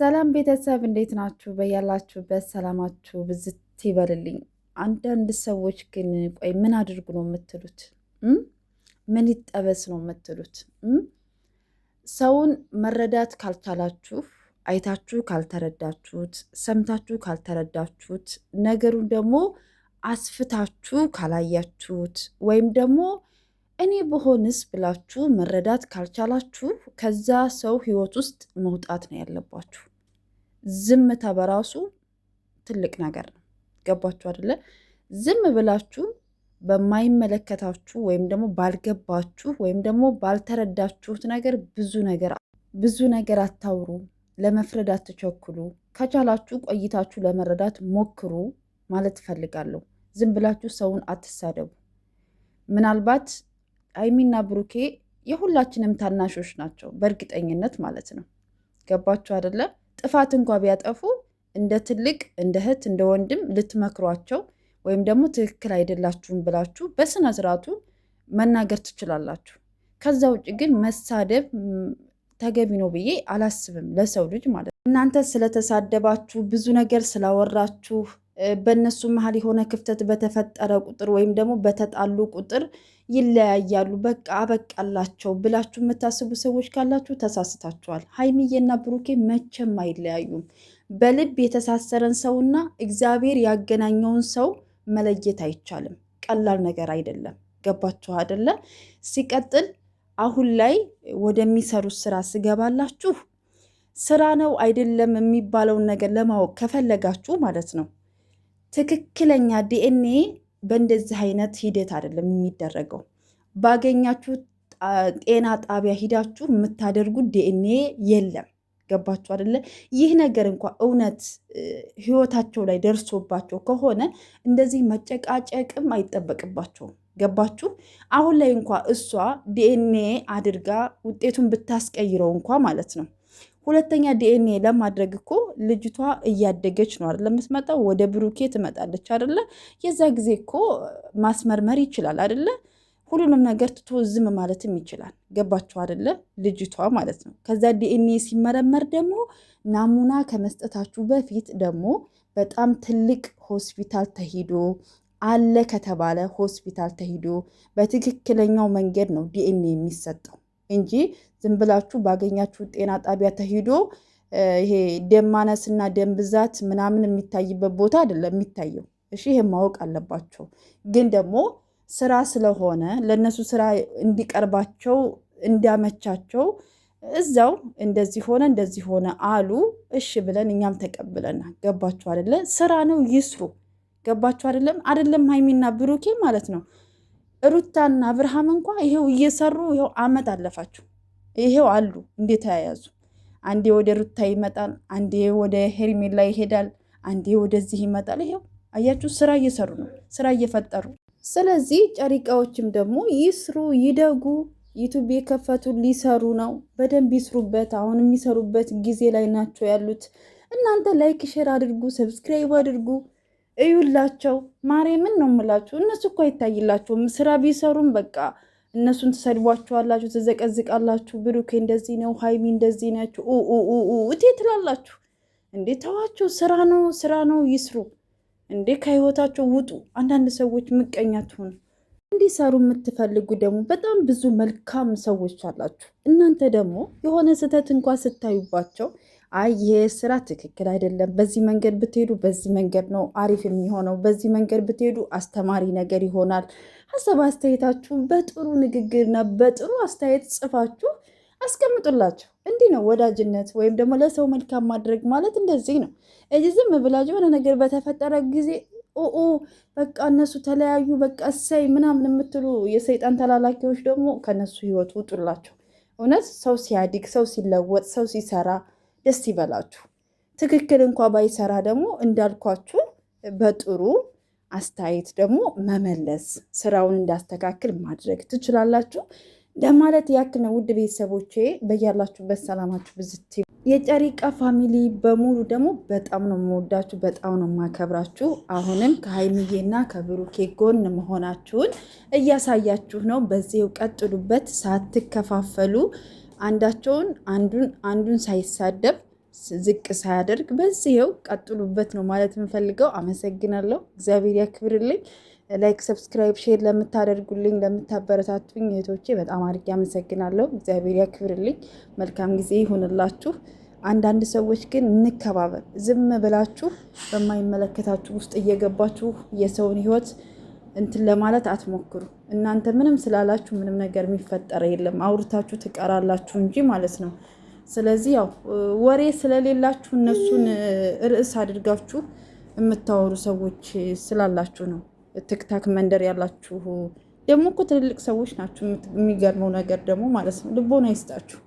ሰላም ቤተሰብ እንዴት ናችሁ? በያላችሁበት ሰላማችሁ ብዝት ይበልልኝ። አንዳንድ ሰዎች ግን ቆይ ምን አድርጉ ነው የምትሉት? ምን ይጠበስ ነው የምትሉት? ሰውን መረዳት ካልቻላችሁ፣ አይታችሁ ካልተረዳችሁት፣ ሰምታችሁ ካልተረዳችሁት፣ ነገሩን ደግሞ አስፍታችሁ ካላያችሁት ወይም ደግሞ እኔ በሆንስ ብላችሁ መረዳት ካልቻላችሁ ከዛ ሰው ህይወት ውስጥ መውጣት ነው ያለባችሁ። ዝምታ በራሱ ትልቅ ነገር ነው። ገባችሁ አይደለ? ዝም ብላችሁ በማይመለከታችሁ ወይም ደግሞ ባልገባችሁ ወይም ደግሞ ባልተረዳችሁት ነገር ብዙ ነገር አታውሩ። ለመፍረድ አትቸኩሉ። ከቻላችሁ ቆይታችሁ ለመረዳት ሞክሩ ማለት እፈልጋለሁ። ዝም ብላችሁ ሰውን አትሳደቡ። ምናልባት ሀይሚና ብሩኬ የሁላችንም ታናሾች ናቸው፣ በእርግጠኝነት ማለት ነው። ገባችሁ አይደለ? ጥፋት እንኳ ቢያጠፉ እንደ ትልቅ እንደ እህት እንደ ወንድም ልትመክሯቸው ወይም ደግሞ ትክክል አይደላችሁም ብላችሁ በስነ ስርዓቱ መናገር ትችላላችሁ። ከዛ ውጭ ግን መሳደብ ተገቢ ነው ብዬ አላስብም፣ ለሰው ልጅ ማለት ነው። እናንተ ስለተሳደባችሁ ብዙ ነገር ስላወራችሁ በእነሱ መሀል የሆነ ክፍተት በተፈጠረ ቁጥር ወይም ደግሞ በተጣሉ ቁጥር ይለያያሉ፣ በቃ አበቃላቸው ብላችሁ የምታስቡ ሰዎች ካላችሁ ተሳስታችኋል። ሀይሚዬና ብሩኬ መቼም አይለያዩም። በልብ የተሳሰረን ሰውና እግዚአብሔር ያገናኘውን ሰው መለየት አይቻልም። ቀላል ነገር አይደለም። ገባችሁ አይደለ? ሲቀጥል አሁን ላይ ወደሚሰሩት ስራ ስገባላችሁ ስራ ነው አይደለም የሚባለውን ነገር ለማወቅ ከፈለጋችሁ ማለት ነው ትክክለኛ ዲኤንኤ በእንደዚህ አይነት ሂደት አይደለም የሚደረገው። ባገኛችሁ ጤና ጣቢያ ሂዳችሁ የምታደርጉት ዲኤንኤ የለም። ገባችሁ አይደለ? ይህ ነገር እንኳ እውነት ህይወታቸው ላይ ደርሶባቸው ከሆነ እንደዚህ መጨቃጨቅም አይጠበቅባቸውም። ገባችሁ? አሁን ላይ እንኳ እሷ ዲኤንኤ አድርጋ ውጤቱን ብታስቀይረው እንኳ ማለት ነው ሁለተኛ ዲኤንኤ ለማድረግ እኮ ልጅቷ እያደገች ነው አይደለ? የምትመጣው ወደ ብሩኬ ትመጣለች አይደለ? የዛ ጊዜ እኮ ማስመርመር ይችላል አይደለ? ሁሉንም ነገር ትቶ ዝም ማለትም ይችላል። ገባችሁ አይደለ? ልጅቷ ማለት ነው። ከዛ ዲኤንኤ ሲመረመር ደግሞ ናሙና ከመስጠታችሁ በፊት ደግሞ በጣም ትልቅ ሆስፒታል ተሂዶ አለ ከተባለ ሆስፒታል ተሂዶ በትክክለኛው መንገድ ነው ዲኤንኤ የሚሰጠው እንጂ ዝም ብላችሁ ባገኛችሁ ጤና ጣቢያ ተሂዶ ይሄ ደም ማነስና ደም ብዛት ምናምን የሚታይበት ቦታ አይደለም የሚታየው። እሺ ይሄ ማወቅ አለባቸው። ግን ደግሞ ስራ ስለሆነ ለነሱ ስራ እንዲቀርባቸው እንዲያመቻቸው እዛው እንደዚህ ሆነ አሉ። እሺ ብለን እኛም ተቀብለናል። ገባችሁ አይደለ? ስራ ነው ይስሩ። ገባችሁ አይደለም? ሀይሚና ብሩኬ ማለት ነው። ሩታና አብርሃም እንኳ ይሄው እየሰሩ ይሄው አመት አለፋቸው። ይሄው አሉ እንዴት ተያያዙ። አንዴ ወደ ሩታ ይመጣል፣ አንዴ ወደ ሄርሜላ ይሄዳል፣ አንዴ ወደዚህ ይመጣል። ይሄው አያችሁ፣ ስራ እየሰሩ ነው፣ ስራ እየፈጠሩ። ስለዚህ ጨሪቃዎችም ደግሞ ይስሩ፣ ይደጉ። ዩቱብ የከፈቱ ሊሰሩ ነው፣ በደንብ ይስሩበት። አሁን የሚሰሩበት ጊዜ ላይ ናቸው ያሉት። እናንተ ላይክ ሼር አድርጉ፣ ሰብስክራይብ አድርጉ፣ እዩላቸው። ማርያምን ነው የምላችሁ። እነሱ እኮ አይታይላቸውም። ስራ ቢሰሩም በቃ እነሱን ትሰድቧቸዋላችሁ፣ ትዘቀዝቃላችሁ። ብሩኬ እንደዚህ ነው፣ ሀይሚ እንደዚህ ናችሁ እቴ ትላላችሁ እንዴ። ተዋቸው፣ ስራ ነው ይስሩ እንዴ። ከህይወታቸው ውጡ። አንዳንድ ሰዎች ምቀኛ ትሆኑ። እንዲሰሩ የምትፈልጉ ደግሞ በጣም ብዙ መልካም ሰዎች አላችሁ። እናንተ ደግሞ የሆነ ስህተት እንኳ ስታዩባቸው አይ ይሄ ስራ ትክክል አይደለም፣ በዚህ መንገድ ብትሄዱ በዚህ መንገድ ነው አሪፍ የሚሆነው፣ በዚህ መንገድ ብትሄዱ አስተማሪ ነገር ይሆናል። ሀሳብ አስተያየታችሁ በጥሩ ንግግርና በጥሩ አስተያየት ጽፋችሁ አስቀምጡላቸው። እንዲህ ነው ወዳጅነት ወይም ደግሞ ለሰው መልካም ማድረግ ማለት እንደዚህ ነው። እዚህ ዝም ብላችሁ የሆነ ነገር በተፈጠረ ጊዜ በቃ እነሱ ተለያዩ በቃ እሰይ ምናምን የምትሉ የሰይጣን ተላላኪዎች ደግሞ ከነሱ ህይወት ውጡላቸው። እውነት ሰው ሲያድግ፣ ሰው ሲለወጥ፣ ሰው ሲሰራ ደስ ይበላችሁ። ትክክል እንኳ ባይሰራ ደግሞ እንዳልኳችሁ በጥሩ አስተያየት ደግሞ መመለስ፣ ስራውን እንዳስተካክል ማድረግ ትችላላችሁ ለማለት ያክል ነው። ውድ ቤተሰቦቼ በያላችሁበት ሰላማችሁ ብዝት። የጨሪቃ ፋሚሊ በሙሉ ደግሞ በጣም ነው የምወዳችሁ፣ በጣም ነው የማከብራችሁ። አሁንም ከሀይሚዬና ከብሩኬ ጎን መሆናችሁን እያሳያችሁ ነው። በዚህው ቀጥሉበት፣ ሳትከፋፈሉ አንዳቸውን አንዱን ሳይሳደብ ዝቅ ሳያደርግ በዚህው ቀጥሉበት ነው ማለት የምፈልገው። አመሰግናለሁ። እግዚአብሔር ያክብርልኝ። ላይክ፣ ሰብስክራይብ፣ ሼር ለምታደርጉልኝ ለምታበረታቱኝ እህቶቼ በጣም አድርጌ አመሰግናለሁ። እግዚአብሔር ያክብርልኝ። መልካም ጊዜ ይሁንላችሁ። አንዳንድ ሰዎች ግን እንከባበር። ዝም ብላችሁ በማይመለከታችሁ ውስጥ እየገባችሁ የሰውን ህይወት እንትን ለማለት አትሞክሩ። እናንተ ምንም ስላላችሁ ምንም ነገር የሚፈጠረ የለም። አውርታችሁ ትቀራላችሁ እንጂ ማለት ነው። ስለዚህ ያው ወሬ ስለሌላችሁ እነሱን ርዕስ አድርጋችሁ የምታወሩ ሰዎች ስላላችሁ ነው። ትክታክ መንደር ያላችሁ ደግሞ እኮ ትልልቅ ሰዎች ናችሁ። የሚገርመው ነገር ደግሞ ማለት ነው ልቦና ይስጣችሁ።